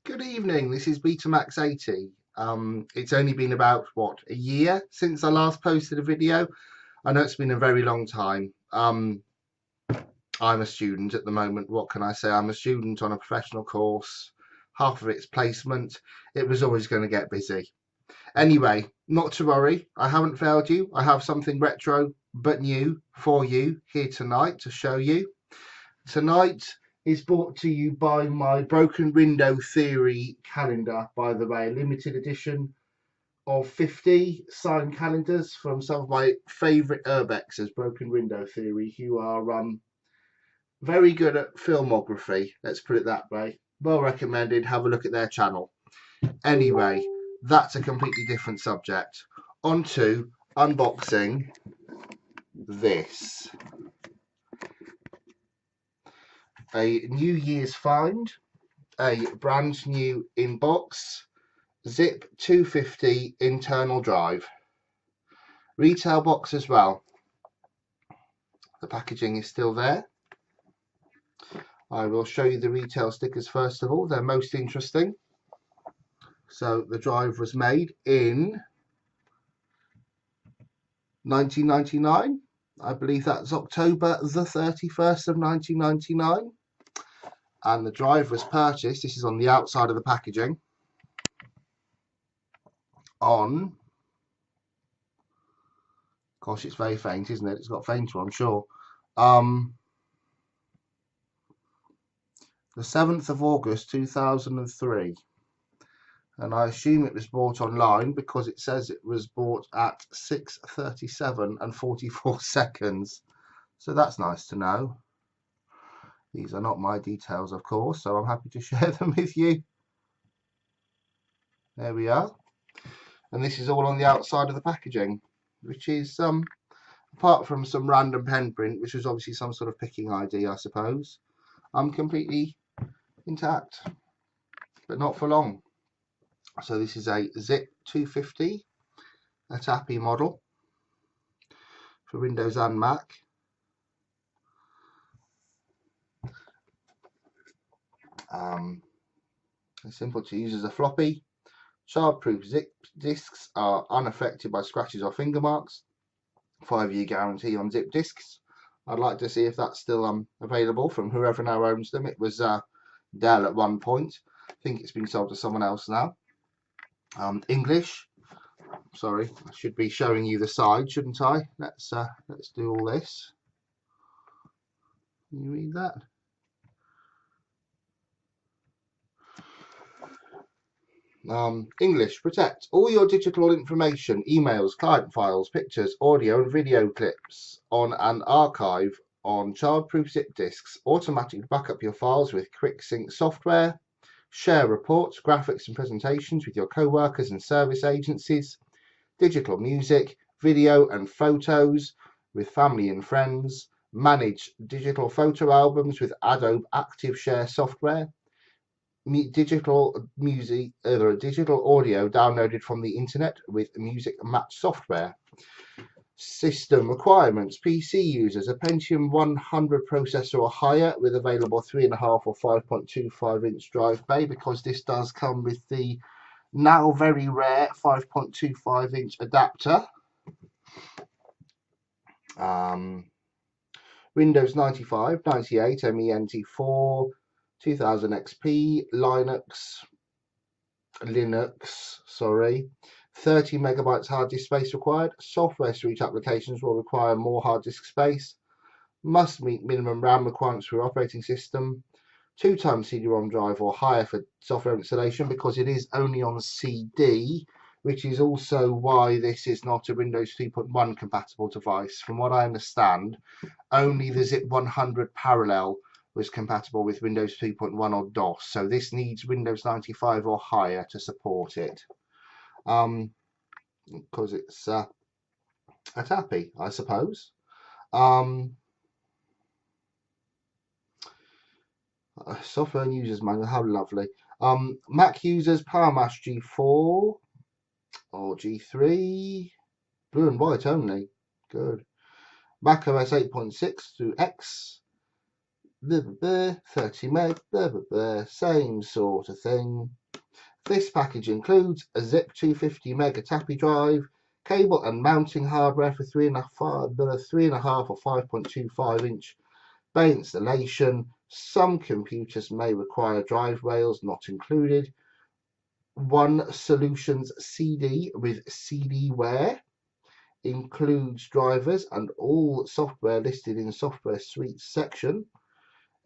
Good evening. This is Betamax 80. It's only been about a year since I last posted a video. I know it's been a very long time. I'm a student at the moment. What can I say? I'm a student on a professional course. Half of it's placement. It was always going to get busy. Anyway, not to worry. I haven't failed you. I have something retro but new for you here tonight to show you. Tonight is brought to you by my Broken Window Theory calendar, by the way, a limited edition of 50 signed calendars from some of my favourite urbexers, Broken Window Theory, who are very good at filmography, let's put it that way. Well recommended, have a look at their channel. Anyway, that's a completely different subject. On to unboxing this. A New Year's find. A brand new inbox, zip 250 internal drive, retail box as well. The packaging is still there. I will show you the retail stickers first of all. They're most interesting. So the drive was made in 1999. I believe that's October the 31st of 1999. And the drive was purchased, this is on the outside of the packaging, on, gosh, it's very faint, isn't it? It's got fainter, I'm sure. The 7th of August 2003, and I assume it was bought online because it says it was bought at 6:37 and 44 seconds. So that's nice to know. These are not my details, of course, so I'm happy to share them with you. There we are. And this is all on the outside of the packaging, which is apart from some random pen print, which was obviously some sort of picking ID, I suppose, completely intact, but not for long. So this is a zip 250, a TAPI model for Windows and Mac. Simple to use as a floppy. Childproof zip discs are unaffected by scratches or finger marks. 5-year guarantee on zip discs. I'd like to see if that's still available from whoever now owns them. It was Dell at one point. I think it's been sold to someone else now. English. Sorry, I should be showing you the side, shouldn't I? Let's do all this. Can you read that? English, protect all your digital information, emails, client files, pictures, audio and video clips on an archive on childproof zip disks. Automatically back up your files with quick sync software. Share reports, graphics and presentations with your co-workers and service agencies. Digital music, video and photos with family and friends. Manage digital photo albums with Adobe Active Share software. Digital audio downloaded from the internet with music match software. System requirements: PC users a Pentium 100 processor or higher with available 3.5 or 5.25 inch drive bay, because this does come with the now very rare 5.25 inch adapter. Windows 95, 98, MENT4, 2000 XP, Linux, 30 megabytes hard disk space required. Software suite applications will require more hard disk space. Must meet minimum RAM requirements for your operating system. 2 times CD-ROM drive or higher for software installation, because it is only on CD, which is also why this is not a Windows 3.1 compatible device. From what I understand, only the ZIP 100 Parallel was compatible with Windows 3.1 or DOS, so this needs Windows 95 or higher to support it, because it's a TAPI, I suppose. Software and users manual, how lovely. Mac users, PowerMash G4 or G3, blue and white only, good. Mac OS 8.6 through X, 30 meg, same sort of thing. This package includes a zip 250 meg ATAPI drive, cable and mounting hardware for 3.5 or 5.25 inch bay installation. Some computers may require drive rails, not included. One Solutions CD with CD-ware. Includes drivers and all software listed in software suites section.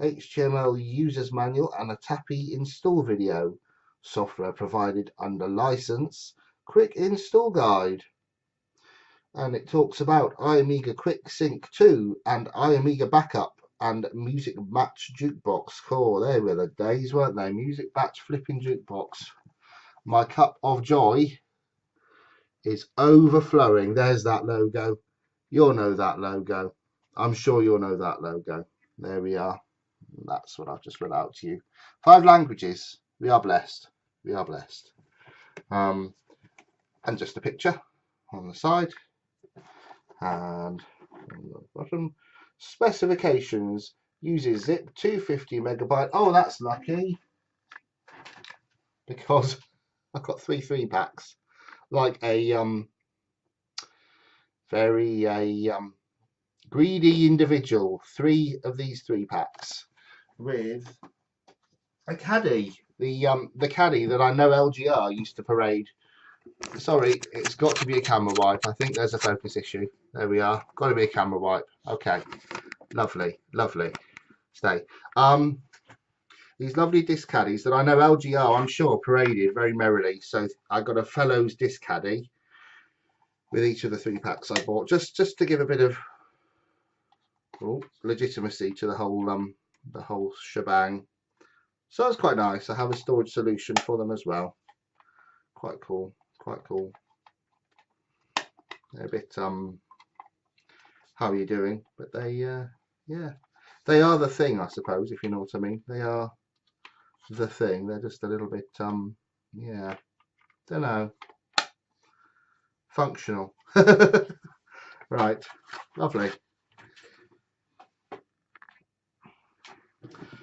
HTML users manual and a ATAPI install video. Software provided under license. Quick install guide. And it talks about Iomega Quick Sync 2 and Iomega Backup and Music Match Jukebox. Cool, they were the days, weren't they? Music Match flipping jukebox. My cup of joy is overflowing. There's that logo. You'll know that logo. I'm sure you'll know that logo. There we are. That's what I've just read out to you. 5 languages. We are blessed. We are blessed. And just a picture on the side. And on the bottom. Specifications. Uses zip 250 megabyte. Oh, that's lucky. Because I've got 3 packs. Like a very greedy individual. 3 of these 3 packs with a caddy. The caddy that I know LGR used to parade. Sorry, it's got to be a camera wipe. I think there's a focus issue. There we are. Got to be a camera wipe. Okay. Lovely, lovely. Stay. These lovely disc caddies that I know LGR, I'm sure, paraded very merrily. So I got a fellows disc caddy with each of the 3 packs I bought, just to give a bit of legitimacy to the whole shebang. So it's quite nice. I have a storage solution for them as well. Quite cool. Quite cool. They're a bit how are you doing? But they yeah, they are the thing, I suppose, if you know what I mean. They are the thing. They're just a little bit yeah, don't know, functional. Right, lovely.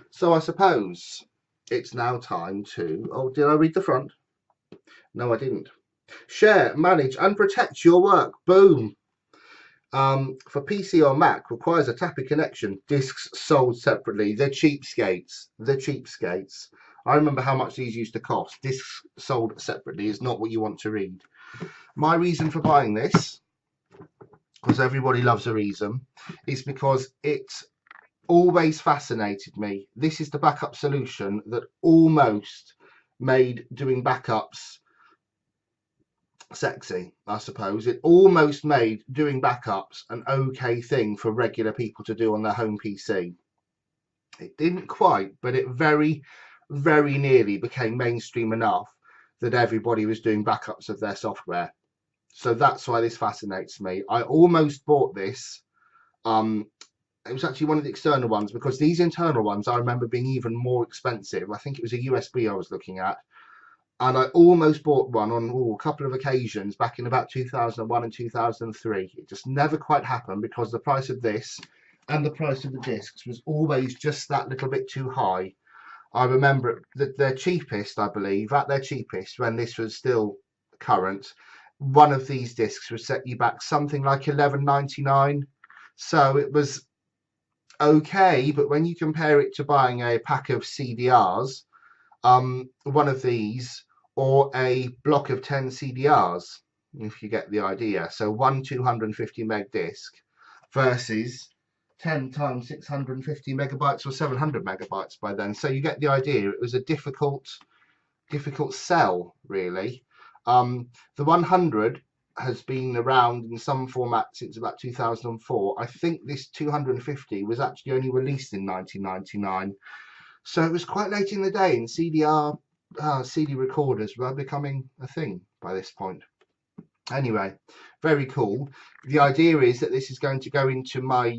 So I suppose it's now time to, oh, did I read the front? No, I didn't. Share, manage and protect your work. Boom. For PC or Mac requires a ATAPI connection. Discs sold separately. The cheapskates. The cheapskates. I remember how much these used to cost. Discs sold separately is not what you want to read. My reason for buying this, because everybody loves a reason, is because it always fascinated me. This is the backup solution that almost made doing backups sexy, I suppose. It almost made doing backups an okay thing for regular people to do on their home PC. It didn't quite, but it very, very nearly became mainstream enough that everybody was doing backups of their software. So that's why this fascinates me. I almost bought this. It was actually one of the external ones, because these internal ones I remember being even more expensive. I think it was a USB I was looking at. And I almost bought one on a couple of occasions back in about 2001 and 2003. It just never quite happened because the price of this and the price of the discs was always just that little bit too high. I remember that their cheapest, I believe, at their cheapest, when this was still current, one of these discs would set you back something like $11.99. So it was okay, but when you compare it to buying a pack of CDRs, one of these or a block of 10 CDRs, if you get the idea. So one 250 meg disc versus 10 times 650 megabytes or 700 megabytes by then. So you get the idea. It was a difficult sell, really. The 100 has been around in some format since about 2004. I think this 250 was actually only released in 1999. So it was quite late in the day, and CD recorders were becoming a thing by this point. Anyway, very cool. The idea is that this is going to go into my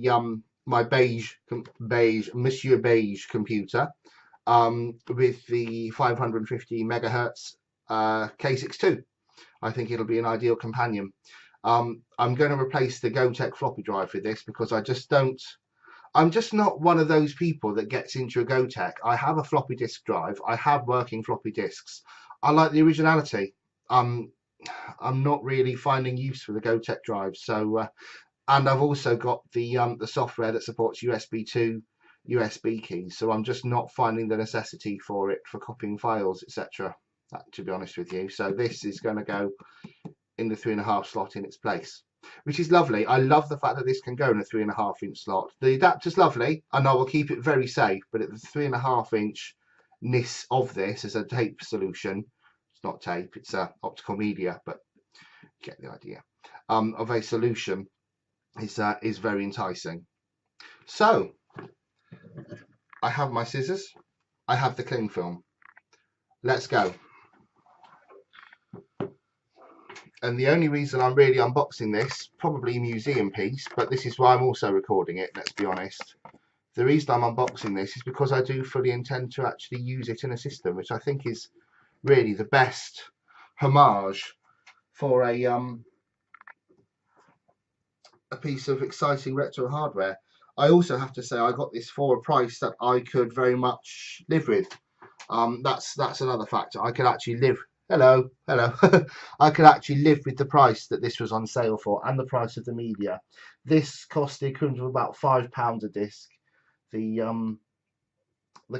my Monsieur Beige computer with the 550 megahertz K62. I think it'll be an ideal companion. I'm going to replace the Gotek floppy drive with this because I just don't. I'm just not one of those people that gets into a GoTech. I have a floppy disk drive. I have working floppy disks. I like the originality. I'm not really finding use for the GoTech drive. So, and I've also got the software that supports USB to USB keys. So I'm just not finding the necessity for it for copying files, etc. To be honest with you. So this is going to go in the 3.5 slot in its place, which is lovely. I love the fact that this can go in a 3.5 inch slot. The adapter's lovely, and I will keep it very safe, but at the 3.5 inch-ness of this as a tape solution, it's not tape, it's optical media, but you get the idea, of a solution is very enticing. So I have my scissors, I have the cling film. Let's go. And the only reason I'm really unboxing this, probably a museum piece, but this is why I'm also recording it, let's be honest. The reason I'm unboxing this is because I do fully intend to actually use it in a system, which I think is really the best homage for a piece of exciting retro hardware. I also have to say I got this for a price that I could very much live with. That's another factor. I could actually live. Hello. I could actually live with the price that this was on sale for, and the price of the media. This cost the equivalent of about £5 a disc. The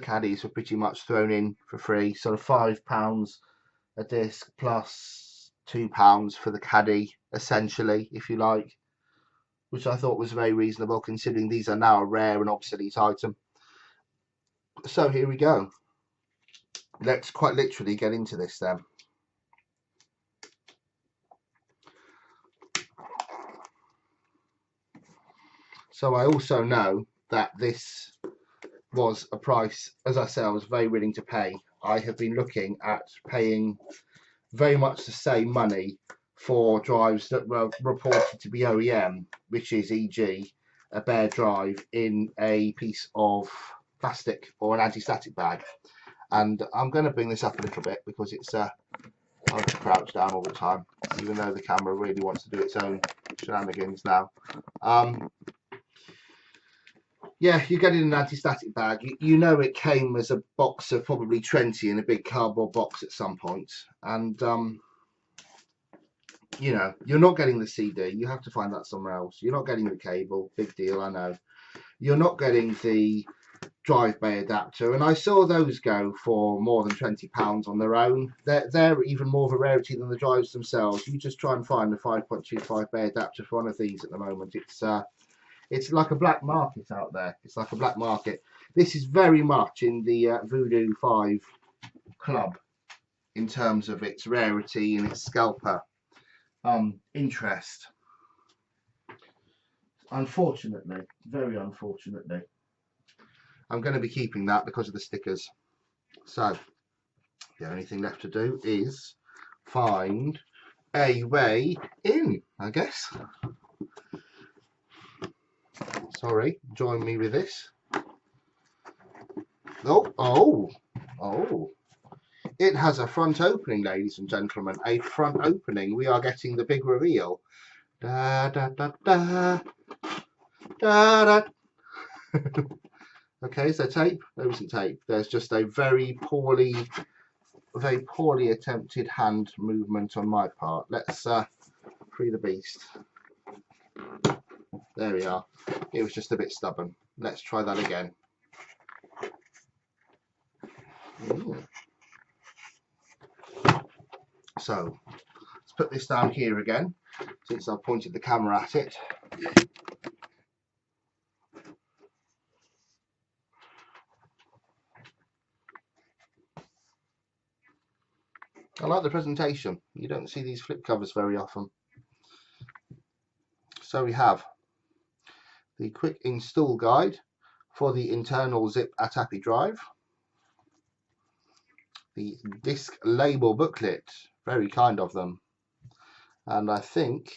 caddies were pretty much thrown in for free, sort of £5 a disc plus £2 for the caddy, essentially, if you like, which I thought was very reasonable considering these are now a rare and obsolete item. So here we go. Let's quite literally get into this then. So I also know that this was a price, as I say, I was very willing to pay. I have been looking at paying very much the same money for drives that were reported to be OEM, which is e.g. a bare drive in a piece of plastic or an anti-static bag. And I'm going to bring this up a little bit because it's I have to crouch down all the time, even though the camera really wants to do its own shenanigans now. Yeah, you get in an anti-static bag. You know it came as a box of probably 20 in a big cardboard box at some point. And, you know, you're not getting the CD. You have to find that somewhere else. You're not getting the cable. Big deal, I know. You're not getting the drive bay adapter. And I saw those go for more than £20 on their own. They're even more of a rarity than the drives themselves. You just try and find the 5.25 bay adapter for one of these at the moment. It's like a black market out there. It's like a black market. This is very much in the Voodoo 5 club in terms of its rarity and its scalper interest. Unfortunately, very unfortunately, I'm going to be keeping that because of the stickers. So the only thing left to do is find a way in, I guess. Sorry, join me with this. Oh. It has a front opening, ladies and gentlemen. A front opening. We are getting the big reveal. Da da da da. Da da. Okay, is there tape? There isn't tape. There's just a very poorly attempted hand movement on my part. Let's free the beast. There we are. It was just a bit stubborn. Let's try that again. Ooh. So let's put this down here again, since I've pointed the camera at it. I like the presentation. You don't see these flip covers very often. So we have the quick install guide for the internal zip ATAPI drive, the disc label booklet, very kind of them, and I think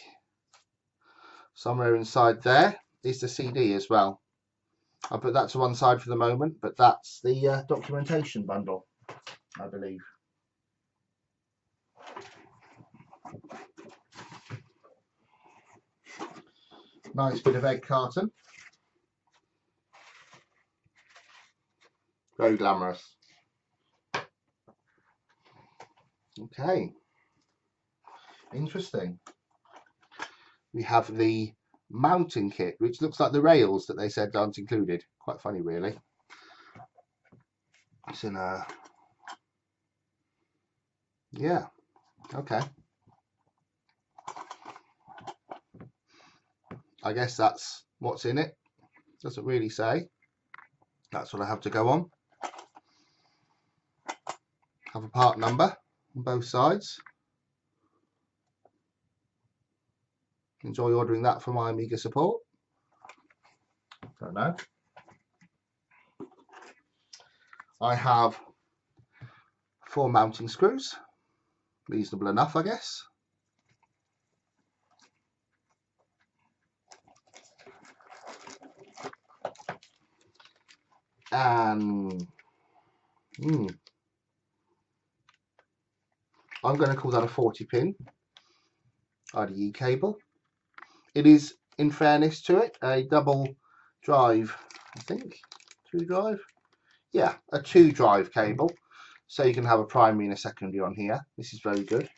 somewhere inside there is the CD as well. I'll put that to one side for the moment, but that's the documentation bundle, I believe. Nice bit of egg carton. Very glamorous. Okay. Interesting. We have the mounting kit, which looks like the rails that they said aren't included. Quite funny, really. It's in a... Yeah. Okay. I guess that's what's in it. Doesn't really say. That's what I have to go on. Have a part number on both sides. Enjoy ordering that from Iomega support. Don't know. I have 4 mounting screws. Reasonable enough, I guess. And I'm going to call that a 40-pin IDE cable. It is, in fairness to it, a double drive, I think, 2 drive. Yeah, a 2 drive cable. So you can have a primary and a secondary on here. This is very good.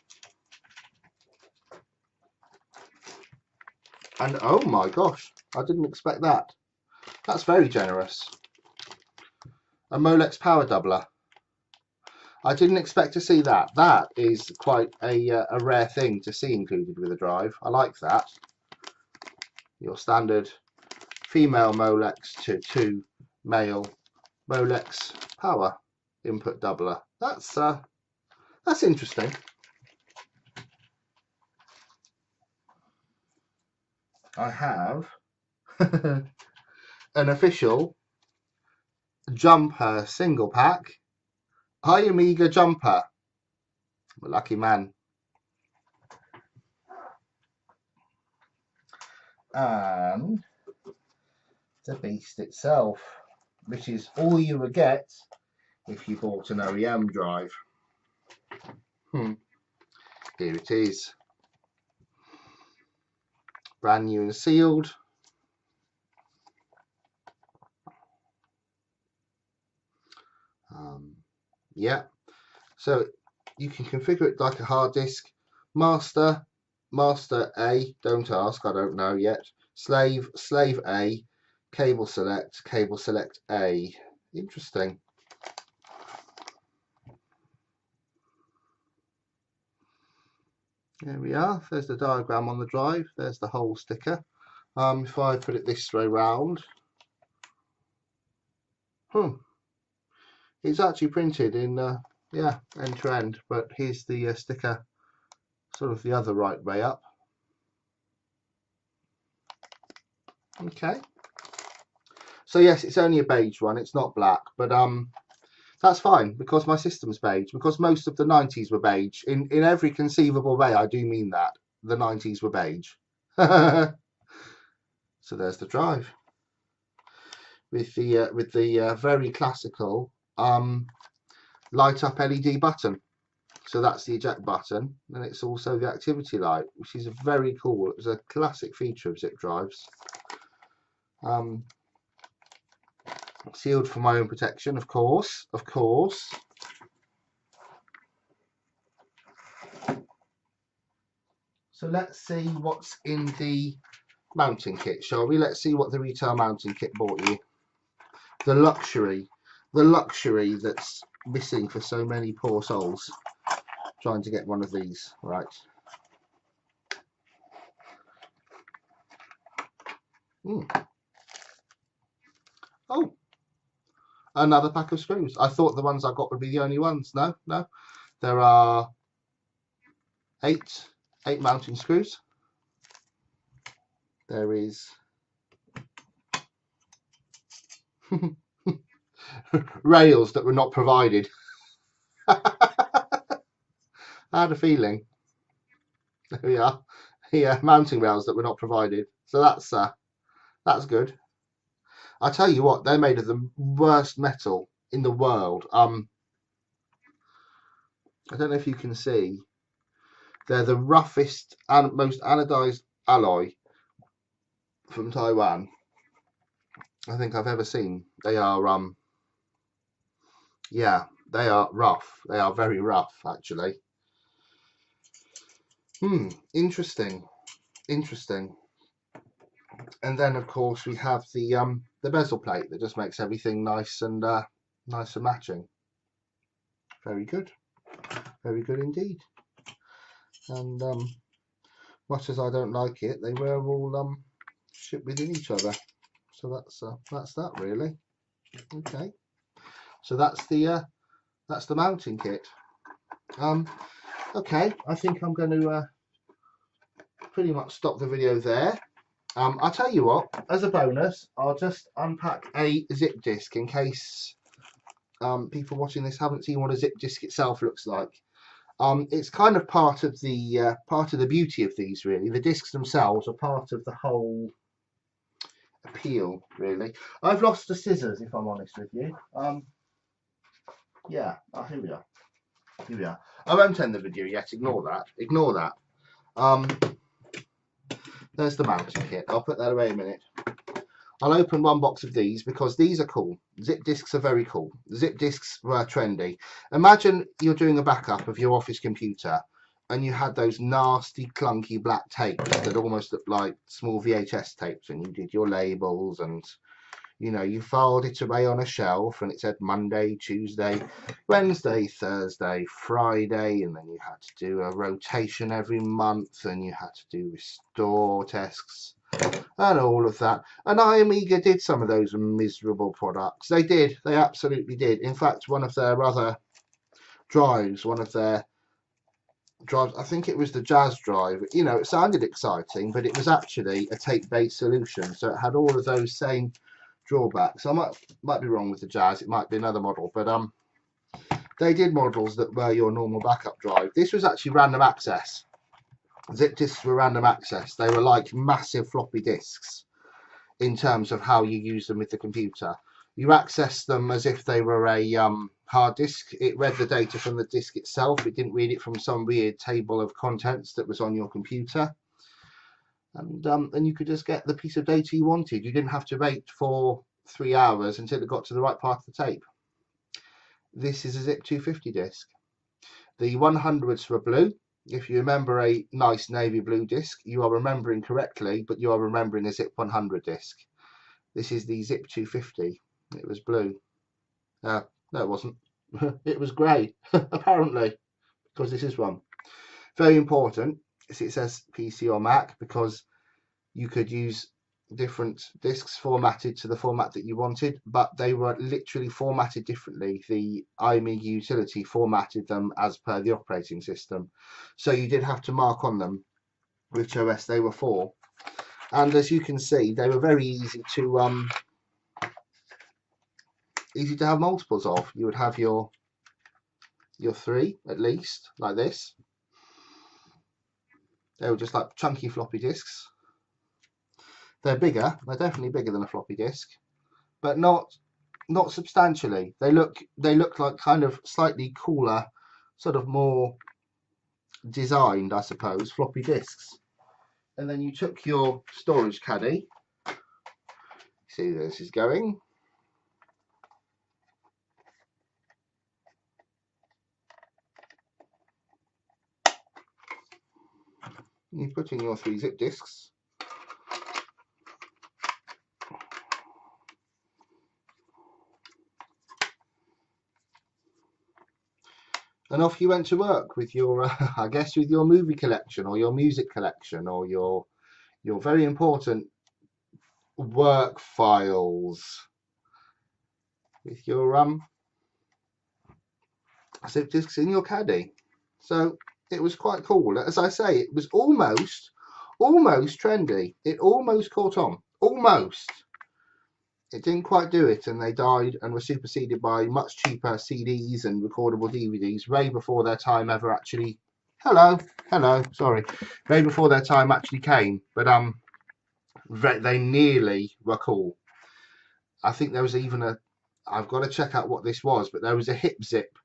And oh my gosh, I didn't expect that. That's very generous. A Molex power doubler. I didn't expect to see that. That is quite a rare thing to see included with a drive. I like that. Your standard female Molex to male Molex power input doubler. That's interesting. I have an official jumper single pack Iomega jumper. I'm a lucky man. And the beast itself, which is all you would get if you bought an OEM drive. Here it is. Brand new and sealed. Yeah, so you can configure it like a hard disk. Master A, don't ask, I don't know yet. Slave A, cable select A. Interesting. There we are. There's the diagram on the drive. There's the whole sticker. If I put it this way round, it's actually printed in yeah, end to end. But here's the sticker, sort of the other right way up. Okay. So yes, it's only a beige one. It's not black, but that's fine because my system's beige. Because most of the 90s were beige. In every conceivable way, I do mean that the 90s were beige. So there's the drive with the very classical light up LED button. So that's the eject button, and it's also the activity light, which is very cool. It was a classic feature of zip drives. Sealed for my own protection, of course. So let's see what's in the mounting kit, shall we? Let's see what the retail mounting kit bought you. The luxury that's missing for so many poor souls trying to get one of these. Right. Oh, another pack of screws. I thought the ones I got would be the only ones. No. There are eight mounting screws. There is rails that were not provided. I had a feeling. There we are. Yeah, mounting rails that were not provided. So that's good. I tell you what, they're made of the worst metal in the world. I don't know if you can see. They're the roughest and most anodized alloy from Taiwan I think I've ever seen. They are Yeah, they are rough. They are very rough, actually. Interesting. Interesting. And then, of course, we have the bezel plate that just makes everything nice and matching. Very good. Very good indeed. And much as I don't like it, they were all shipped within each other. So that's that really. Okay. So that's the mounting kit. Okay, I think I'm going to pretty much stop the video there. I'll tell you what, as a bonus, I'll just unpack a zip disk in case people watching this haven't seen what a zip disk itself looks like. It's kind of part of the beauty of these, really. The discs themselves are part of the whole appeal, really. I've lost the scissors, if I'm honest with you. Yeah, here we are. Here we are. I won't end the video yet. Ignore that. Ignore that. There's the mounting kit. I'll put that away a minute. I'll open one box of these because these are cool. Zip disks are very cool. Zip disks were trendy. Imagine you're doing a backup of your office computer and you had those nasty, clunky black tapes that almost looked like small VHS tapes, and you did your labels and, you know, you filed it away on a shelf and it said Monday, Tuesday, Wednesday, Thursday, Friday, and then you had to do a rotation every month and you had to do restore tests and all of that. And Iomega did some of those miserable products. They did. They absolutely did. In fact, one of their other drives, I think it was the Jazz drive, you know, it sounded exciting, but it was actually a tape-based solution. So it had all of those same drawbacks. I might be wrong with the Jazz. It might be another model, but they did models that were your normal backup drive. This was actually random access. Zip disks were random access. They were like massive floppy disks in terms of how you use them with the computer. You access them as if they were a hard disk. It read the data from the disk itself. It didn't read it from some weird table of contents that was on your computer. And you could just get the piece of data you wanted. You didn't have to wait for 3 hours until it got to the right part of the tape. This is a Zip 250 disk. The 100s were blue. If you remember a nice navy blue disc, you are remembering correctly, but you are remembering a Zip 100 disc. This is the Zip 250. It was blue. No, it wasn't. It was grey, apparently, because this is one. Very important. It says PC or Mac because you could use different discs formatted to the format that you wanted, but they were literally formatted differently. The Iomega utility formatted them as per the operating system, so you did have to mark on them which OS they were for. And as you can see, they were very easy to have multiples of. You would have your 3 at least, like this. They were just like chunky floppy disks. They're bigger. They're definitely bigger than a floppy disk, but not substantially. They look like kind of slightly cooler, sort of more designed, I suppose, floppy disks. And then you took your storage caddy. See where this is going. You put in your 3 zip disks. And off you went to work with your, I guess, with your movie collection or your music collection or your very important work files with your zip disks in your caddy. So it was quite cool. As I say, it was almost trendy. It almost caught on. Almost. It didn't quite do it, and they died and were superseded by much cheaper CDs and recordable DVDs way before their time ever actually. Hello, sorry, way before their time actually came. But they nearly were cool. I think there was even a. I've got to check out what this was, but there was a hip zip,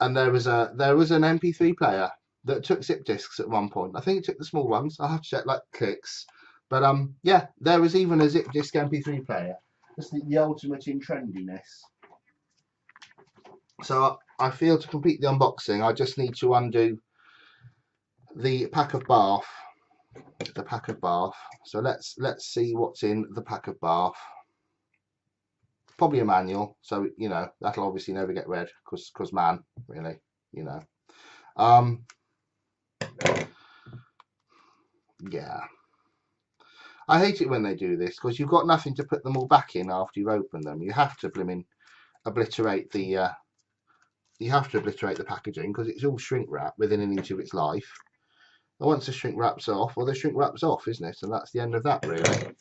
and there was an MP3 player that took zip disks at one point. I think it took the small ones. I'll have to check, like clicks. But yeah, there was even a zip disk MP3 player. Just the ultimate in trendiness. So I feel to complete the unboxing, I just need to undo the pack of bath. The pack of bath. So let's see what's in the pack of bath. Probably a manual, so you know that'll obviously never get read because man, really, you know. Yeah, I hate it when they do this because you've got nothing to put them all back in after you've opened them. You have to obliterate the packaging because it's all shrink wrap within an inch of its life. And once the shrink wrap's off, well, the shrink wrap's off, isn't it? And that's the end of that, really.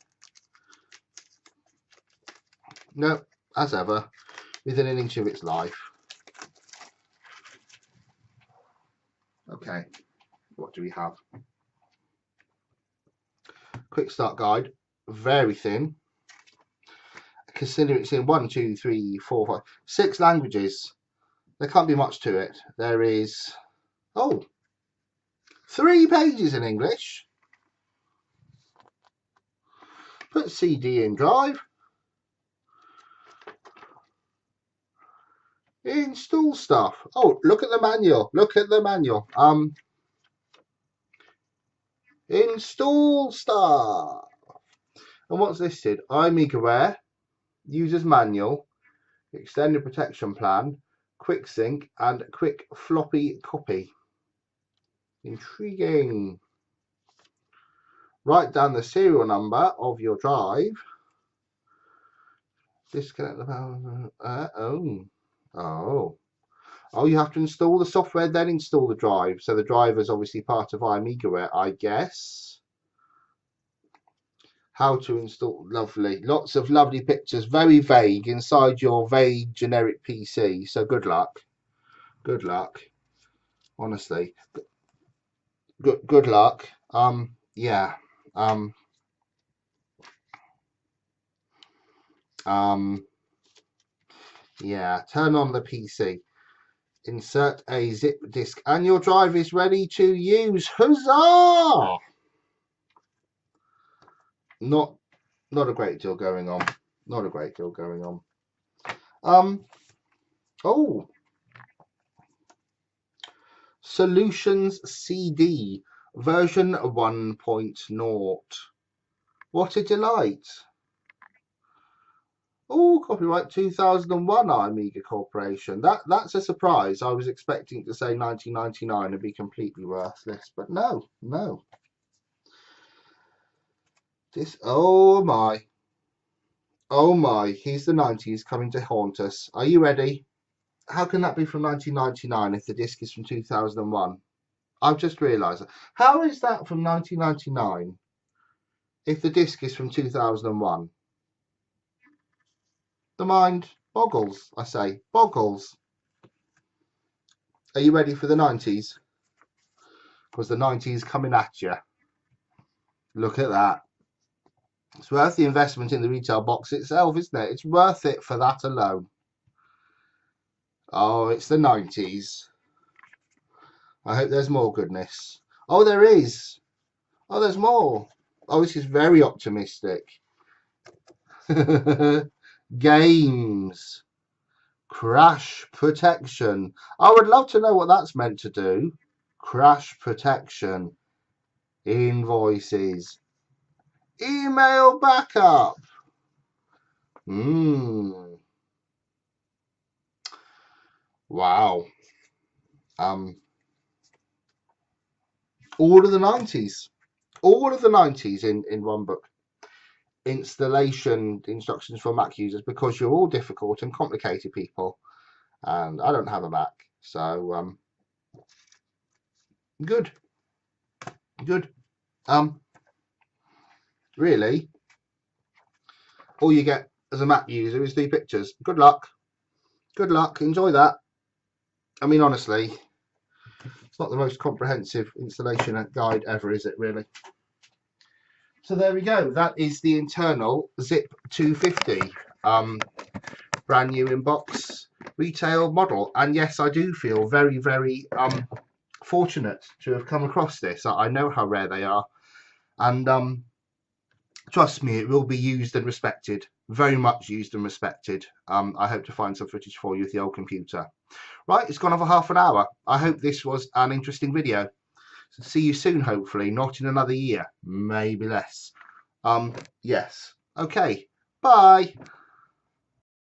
No, as ever, within an inch of its life. Okay, what do we have? Quick start guide, very thin. Consider it's in 1, 2, 3, 4, 5, 6 languages. There can't be much to it. There is, 3 pages in English. Put CD in drive. Install stuff. Oh, look at the manual. Look at the manual. Install stuff. And what's listed? Iomega user's manual, extended protection plan, quick sync, and quick floppy copy. Intriguing. Write down the serial number of your drive. Disconnect the power. Oh, you have to install the software, then install the drive. So the drive is obviously part of Iomega, I guess. How to install. Lovely. Lots of lovely pictures. Very vague inside your vague generic PC. So good luck. Good luck. Honestly. Good luck. Yeah. Yeah. Turn on the PC. Insert a zip disk and your drive is ready to use. Huzzah! Not a great deal going on. Not a great deal going on. Solutions CD version 1.0. What a delight. Oh, copyright 2001 Iomega Corporation. That's a surprise. I was expecting to say 1999 and be completely worthless, but no. This, oh my, here's the 90s coming to haunt us. Are you ready? How can that be from 1999 if the disc is from 2001? I've just realised. How is that from 1999 if the disc is from 2001? The mind boggles, I say. Boggles. Are you ready for the 90s? Because the 90s coming at you. Look at that. It's worth the investment in the retail box itself, isn't it? It's worth it for that alone. Oh, it's the 90s. I hope there's more goodness. Oh, there is. Oh, there's more. Oh, this is very optimistic. Games. Crash protection. I would love to know what that's meant to do. Crash protection. Invoices. Email backup. Wow. All of the 90s. All of the 90s in one book. Installation instructions for Mac users because you're all difficult and complicated people. And I don't have a Mac. So, good. Really, all you get as a Mac user is the pictures. Good luck. Enjoy that. I mean, honestly, it's not the most comprehensive installation guide ever, is it, really? So there we go. That is the internal Zip 250. Brand new inbox retail model. And yes, I do feel very, very fortunate to have come across this. I know how rare they are. And trust me, it will be used and respected. Very much used and respected. I hope to find some footage for you with the old computer. Right, it's gone over half an hour. I hope this was an interesting video. See you soon, hopefully, not in another year, maybe less. Yes. Okay. Bye.